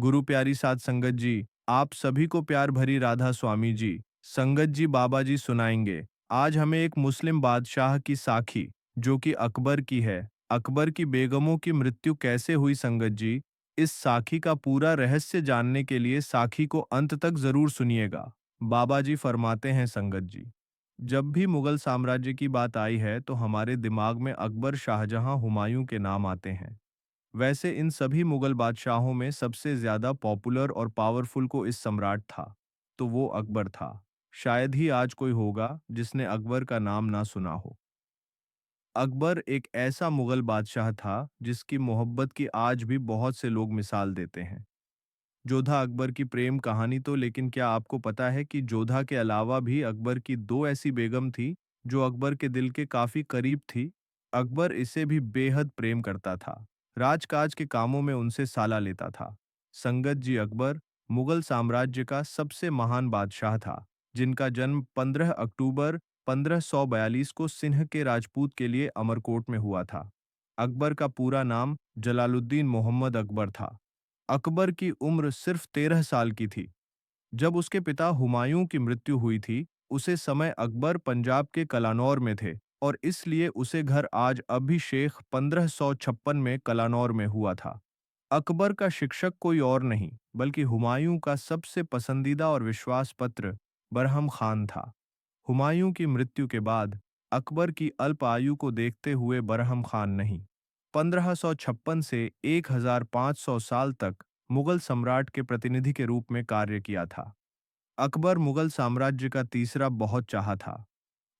गुरु प्यारी साध संगत जी, आप सभी को प्यार भरी राधा स्वामी जी, संगत जी बाबा जी सुनाएंगे। आज हमें एक मुस्लिम बादशाह की साखी, जो कि अकबर की है, अकबर की बेगमों की मृत्यु कैसे हुई संगत जी, इस साखी का पूरा रहस्य जानने के लिए साखी को अंत तक जरूर सुनिएगा। बाबा जी फरमाते हैं संगत जी, जब भी मुगल साम्राज्य की बात आई है तो हमारे दिमाग में अकबर, शाहजहां, हुमायूं के नाम आते हैं। वैसे इन सभी मुगल बादशाहों में सबसे ज्यादा पॉपुलर और पावरफुल को इस सम्राट था, तो वो अकबर था। शायद ही आज कोई होगा जिसने अकबर का नाम ना सुना हो। अकबर एक ऐसा मुगल बादशाह था जिसकी मोहब्बत की आज भी बहुत से लोग मिसाल देते हैं। जोधा अकबर की प्रेम कहानी तो, लेकिन क्या आपको पता है कि जोधा के अलावा भी अकबर की दो ऐसी बेगम थी जो अकबर के दिल के काफी करीब थी। अकबर इसे भी बेहद प्रेम करता था, राजकाज के कामों में उनसे साला लेता था। संगत जी, अकबर मुगल साम्राज्य का सबसे महान बादशाह था, जिनका जन्म 15 अक्टूबर 1542 को सिंह के राजपूत के लिए अमरकोट में हुआ था। अकबर का पूरा नाम जलालुद्दीन मोहम्मद अकबर था। अकबर की उम्र सिर्फ 13 साल की थी जब उसके पिता हुमायूं की मृत्यु हुई थी। उसे समय अकबर पंजाब के कलानौर में थे और इसलिए उसे घर आज अभिषेक 1556 में कलानौर में हुआ था। अकबर का शिक्षक कोई और नहीं बल्कि हुमायूं का सबसे पसंदीदा और विश्वास पत्र बरहम खान था। हुमायूं की मृत्यु के बाद अकबर की अल्प आयु को देखते हुए बरहम खान नहीं, 1556 से 1500 साल तक मुगल सम्राट के प्रतिनिधि के रूप में कार्य किया था। अकबर मुगल साम्राज्य का तीसरा बहुत चाहा था,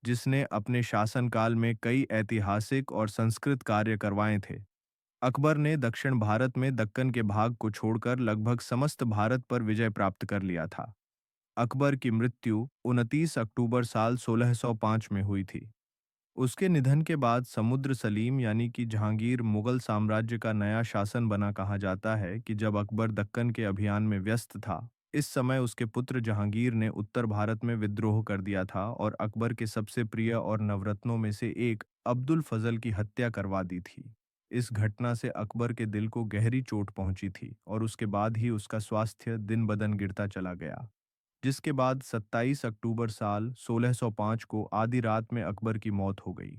जिसने अपने शासनकाल में कई ऐतिहासिक और संस्कृत कार्य करवाए थे। अकबर ने दक्षिण भारत में दक्कन के भाग को छोड़कर लगभग समस्त भारत पर विजय प्राप्त कर लिया था। अकबर की मृत्यु 29 अक्टूबर साल 1605 में हुई थी। उसके निधन के बाद समुद्र सलीम यानी कि जहांगीर मुगल साम्राज्य का नया शासन बना। कहा जाता है कि जब अकबर दक्कन के अभियान में व्यस्त था, इस समय उसके पुत्र जहांगीर ने उत्तर भारत में विद्रोह कर दिया था और अकबर के सबसे प्रिय और नवरत्नों में से एक अब्दुल फजल की हत्या करवा दी थी। इस घटना से अकबर के दिल को गहरी चोट पहुंची थी और उसके बाद ही उसका स्वास्थ्य दिन ब दिन गिरता चला गया, जिसके बाद 27 अक्टूबर साल 1605 को आधी रात में अकबर की मौत हो गई।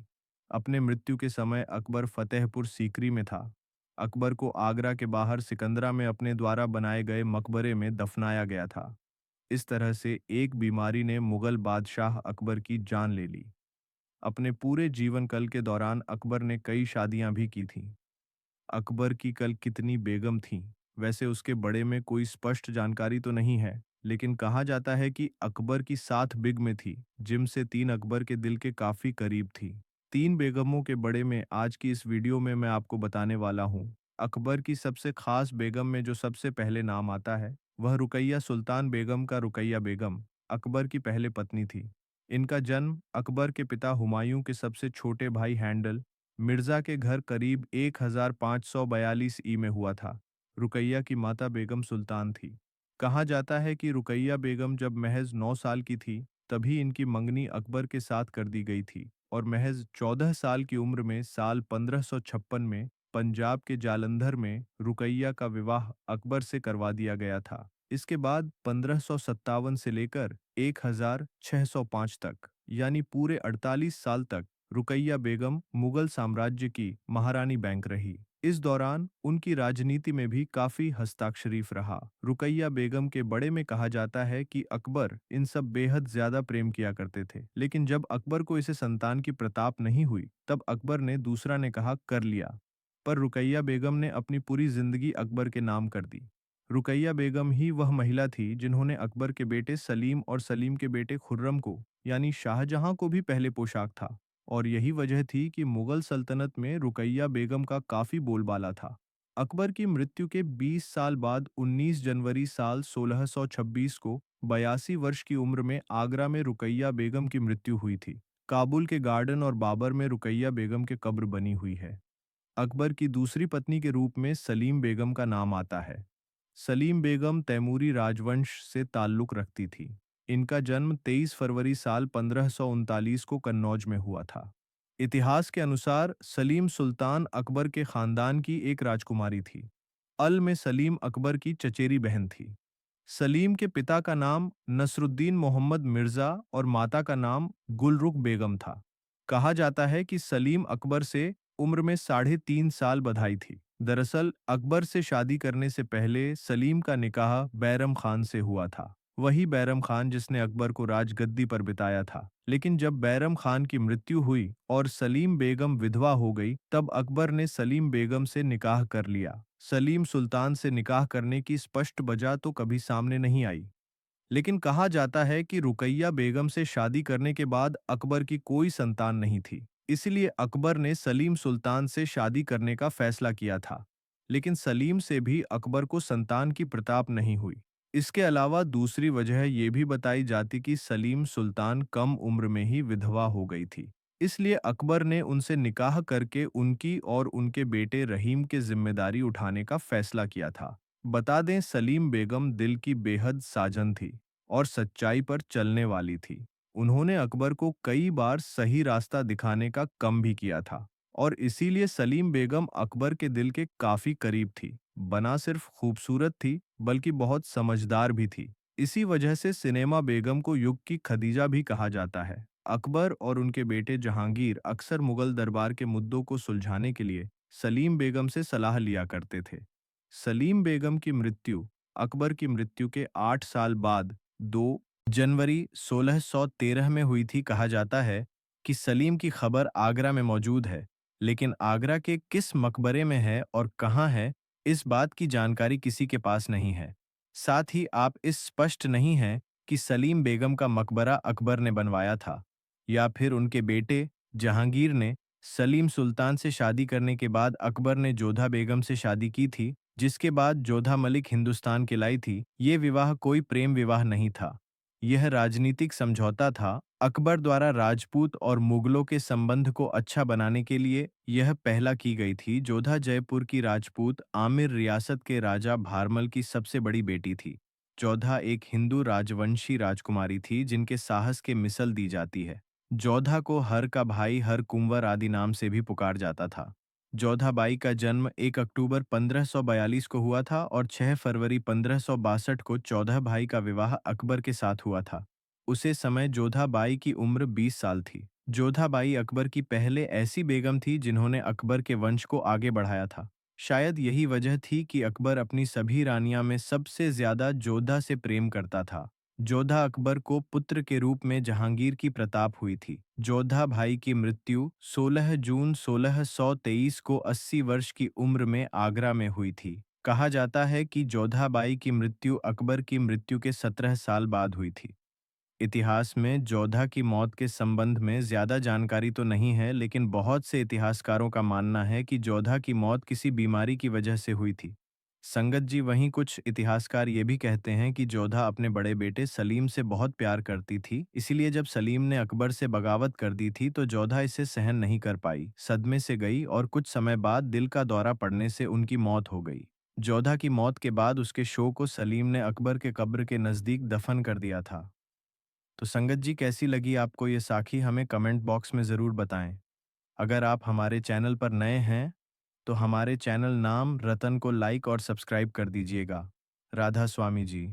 अपने मृत्यु के समय अकबर फतेहपुर सीकरी में था। अकबर को आगरा के बाहर सिकंदरा में अपने द्वारा बनाए गए मकबरे में दफनाया गया था। इस तरह से एक बीमारी ने मुगल बादशाह अकबर की जान ले ली। अपने पूरे जीवन काल के दौरान अकबर ने कई शादियां भी की थीं। अकबर की कल कितनी बेगम थीं, वैसे उसके बड़े में कोई स्पष्ट जानकारी तो नहीं है, लेकिन कहा जाता है कि अकबर की 7 बेगमें थी, जिनमें से 3 अकबर के दिल के काफी करीब थी। 3 बेगमों के बड़े में आज की इस वीडियो में मैं आपको बताने वाला हूँ। अकबर की सबसे खास बेगम में जो सबसे पहले नाम आता है, वह रुकैया सुल्तान बेगम का रुकैया बेगम अकबर की पहले पत्नी थी। इनका जन्म अकबर के पिता हुमायूं के सबसे छोटे भाई हैंडल मिर्जा के घर करीब 1542 ई में हुआ था। रुकैया की माता बेगम सुल्तान थी। कहा जाता है कि रुकैया बेगम जब महज 9 साल की थी, तभी इनकी मंगनी अकबर के साथ कर दी गई थी और महज 14 साल की उम्र में साल 1556 में पंजाब के जालंधर में रुकैया का विवाह अकबर से करवा दिया गया था। इसके बाद 1557 से लेकर 1605 तक, यानी पूरे 48 साल तक रुकैया बेगम मुगल साम्राज्य की महारानी बैंक रही। इस दौरान उनकी राजनीति में भी काफी हस्ताक्षरीफ रहा। रुकैया बेगम के बड़े में कहा जाता है कि अकबर इन सब बेहद ज्यादा प्रेम किया करते थे, लेकिन जब अकबर को इसे संतान की प्रताप नहीं हुई, तब अकबर ने दूसरा ने कहा कर लिया। पर रुकैया बेगम ने अपनी पूरी जिंदगी अकबर के नाम कर दी। रुकैया बेगम ही वह महिला थी जिन्होंने अकबर के बेटे सलीम और सलीम के बेटे खुर्रम को, यानी शाहजहां को भी पहले पोशाक था, और यही वजह थी कि मुगल सल्तनत में रुकैया बेगम का काफी बोलबाला था। अकबर की मृत्यु के 20 साल बाद 19 जनवरी साल 1626 को 82 वर्ष की उम्र में आगरा में रुकैया बेगम की मृत्यु हुई थी। काबुल के गार्डन और बाबर में रुकैया बेगम के कब्र बनी हुई है। अकबर की दूसरी पत्नी के रूप में सलीम बेगम का नाम आता है। सलीम बेगम तैमूरी राजवंश से ताल्लुक रखती थी। इनका जन्म 23 फरवरी साल 1539 को कन्नौज में हुआ था। इतिहास के अनुसार सलीम सुल्तान अकबर के खानदान की एक राजकुमारी थी। अल में सलीम अकबर की चचेरी बहन थी। सलीम के पिता का नाम नसरुद्दीन मोहम्मद मिर्जा और माता का नाम गुलरुख बेगम था। कहा जाता है कि सलीम अकबर से उम्र में 3.5 साल बधाई थी। दरअसल अकबर से शादी करने से पहले सलीम का निकाह बैरम खान से हुआ था। वही बैरम खान जिसने अकबर को राजगद्दी पर बिताया था। लेकिन जब बैरम खान की मृत्यु हुई और सलीम बेगम विधवा हो गई, तब अकबर ने सलीम बेगम से निकाह कर लिया। सलीम सुल्तान से निकाह करने की स्पष्ट वजह तो कभी सामने नहीं आई, लेकिन कहा जाता है कि रुकैया बेगम से शादी करने के बाद अकबर की कोई संतान नहीं थी। इसलिए अकबर ने सलीम सुल्तान से शादी करने का फैसला किया था। लेकिन सलीम से भी अकबर को संतान की प्रताप नहीं हुई। इसके अलावा दूसरी वजह यह भी बताई जाती कि सलीम सुल्तान कम उम्र में ही विधवा हो गई थी। इसलिए अकबर ने उनसे निकाह करके उनकी और उनके बेटे रहीम की जिम्मेदारी उठाने का फैसला किया था। बता दें, सलीम बेगम दिल की बेहद साजन थी और सच्चाई पर चलने वाली थी। उन्होंने अकबर को कई बार सही रास्ता दिखाने का काम भी किया था और इसीलिए सलीम बेगम अकबर के दिल के काफी करीब थी। बना सिर्फ खूबसूरत थी, बल्कि बहुत समझदार भी थी। इसी वजह से सिनेमा बेगम को युग की खदीजा भी कहा जाता है। अकबर और उनके बेटे जहांगीर अक्सर मुगल दरबार के मुद्दों को सुलझाने के लिए सलीम बेगम से सलाह लिया करते थे। सलीम बेगम की मृत्यु अकबर की मृत्यु के 8 साल बाद 2 जनवरी 1613 में हुई थी। कहा जाता है कि सलीम की खबर आगरा में मौजूद है, लेकिन आगरा के किस मकबरे में है और कहाँ है, इस बात की जानकारी किसी के पास नहीं है। साथ ही आप इस स्पष्ट नहीं है कि सलीम बेगम का मकबरा अकबर ने बनवाया था या फिर उनके बेटे जहांगीर ने। सलीम सुल्तान से शादी करने के बाद अकबर ने जोधा बेगम से शादी की थी, जिसके बाद जोधा मलिक हिंदुस्तान के लाई थी। ये विवाह कोई प्रेम विवाह नहीं था, यह राजनीतिक समझौता था। अकबर द्वारा राजपूत और मुगलों के संबंध को अच्छा बनाने के लिए यह पहला की गई थी। जोधा जयपुर की राजपूत आमिर रियासत के राजा भारमल की सबसे बड़ी बेटी थी। जोधा एक हिंदू राजवंशी राजकुमारी थी जिनके साहस के मिसाल दी जाती है। जोधा को हर का भाई, हर कुंवर आदि नाम से भी पुकार जाता था। जोधा बाई का जन्म 1 अक्टूबर 1542 को हुआ था और 6 फरवरी 1562 को चौदह भाई का विवाह अकबर के साथ हुआ था। उसे समय जोधा बाई की उम्र 20 साल थी। जोधा बाई अकबर की पहले ऐसी बेगम थी जिन्होंने अकबर के वंश को आगे बढ़ाया था। शायद यही वजह थी कि अकबर अपनी सभी रानियां में सबसे ज्यादा जोधा से प्रेम करता था। जोधा अकबर को पुत्र के रूप में जहांगीर की प्रताप हुई थी। जोधा भाई की मृत्यु 16 जून 1623 को 80 वर्ष की उम्र में आगरा में हुई थी। कहा जाता है कि जोधा बाई की मृत्यु अकबर की मृत्यु के 17 साल बाद हुई थी। इतिहास में जोधा की मौत के संबंध में ज्यादा जानकारी तो नहीं है, लेकिन बहुत से इतिहासकारों का मानना है कि जोधा की मौत किसी बीमारी की वजह से हुई थी। संगत जी, वहीं कुछ इतिहासकार ये भी कहते हैं कि जोधा अपने बड़े बेटे सलीम से बहुत प्यार करती थी, इसीलिए जब सलीम ने अकबर से बगावत कर दी थी तो जोधा इसे सहन नहीं कर पाई, सदमे से गई और कुछ समय बाद दिल का दौरा पड़ने से उनकी मौत हो गई। जोधा की मौत के बाद उसके शव को सलीम ने अकबर के कब्र के नज़दीक दफन कर दिया था। तो संगत जी, कैसी लगी आपको ये साखी, हमें कमेंट बॉक्स में ज़रूर बताएं। अगर आप हमारे चैनल पर नए हैं तो हमारे चैनल नाम रतन को लाइक और सब्सक्राइब कर दीजिएगा। राधा स्वामी जी।